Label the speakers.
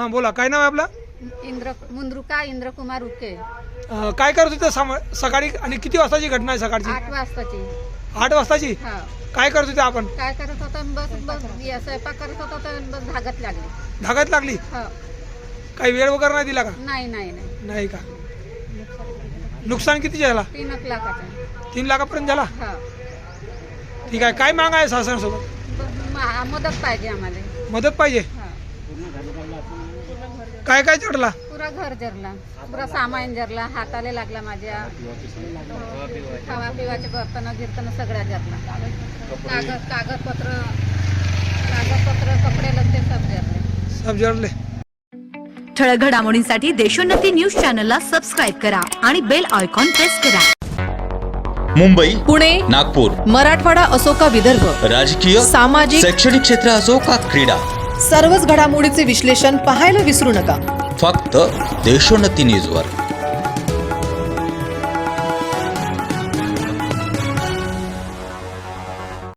Speaker 1: हां बोला, काय नाव आहे आपलं?
Speaker 2: मुंद्रुका इंद्रकुमार उके.
Speaker 1: काय करत होते सकाळी आणि किती वाजताची घटना आहे सकाळची?
Speaker 2: 8 वाजताची.
Speaker 1: 8 वाजताची.
Speaker 2: हा.
Speaker 1: काय करत होते आपण?
Speaker 2: काय करत होता? बस स्वयंपाक करत होता तर बस धागत लागली.
Speaker 1: धागत लागली?
Speaker 2: हो.
Speaker 1: काही वेळ वगैरे नाही दिला का?
Speaker 2: नाही.
Speaker 1: नाही का? नुकसान किती झाला?
Speaker 2: 3 लाखाचा.
Speaker 1: 3 लाखापर्यंत झाला?
Speaker 2: हा.
Speaker 1: ठीक आहे. काय माग आहे शासनासोबत?
Speaker 2: मदत पाहिजे आम्हाला.
Speaker 1: मदत पाहिजे.
Speaker 2: हा.
Speaker 1: काय काय चढला?
Speaker 2: पुरा घर जरला, पुरा सामान जरला, हाताला लागला माझ्या. खावा पिवाचे बर्तन गिरतन सगळ्या जरला. कागदपत्र कपडे लगते सब जरले.
Speaker 1: सब जळले.
Speaker 3: ठळक घडामोडींसाठी देशोन्नती न्यूज चॅनलला सबस्क्राईब करा आणि बेल आयकॉन प्रेस करा.
Speaker 4: मुंबई,
Speaker 5: पुणे,
Speaker 4: नागपूर,
Speaker 5: मराठवाडा असो का विदर्भ,
Speaker 4: राजकीय,
Speaker 5: सामाजिक,
Speaker 4: शैक्षणिक क्षेत्र असो का क्रीडा,
Speaker 5: सर्वच घडामोडीचे विश्लेषण पाहायला विसरू नका.
Speaker 4: फक्त देशोन्नती न्यूजवर.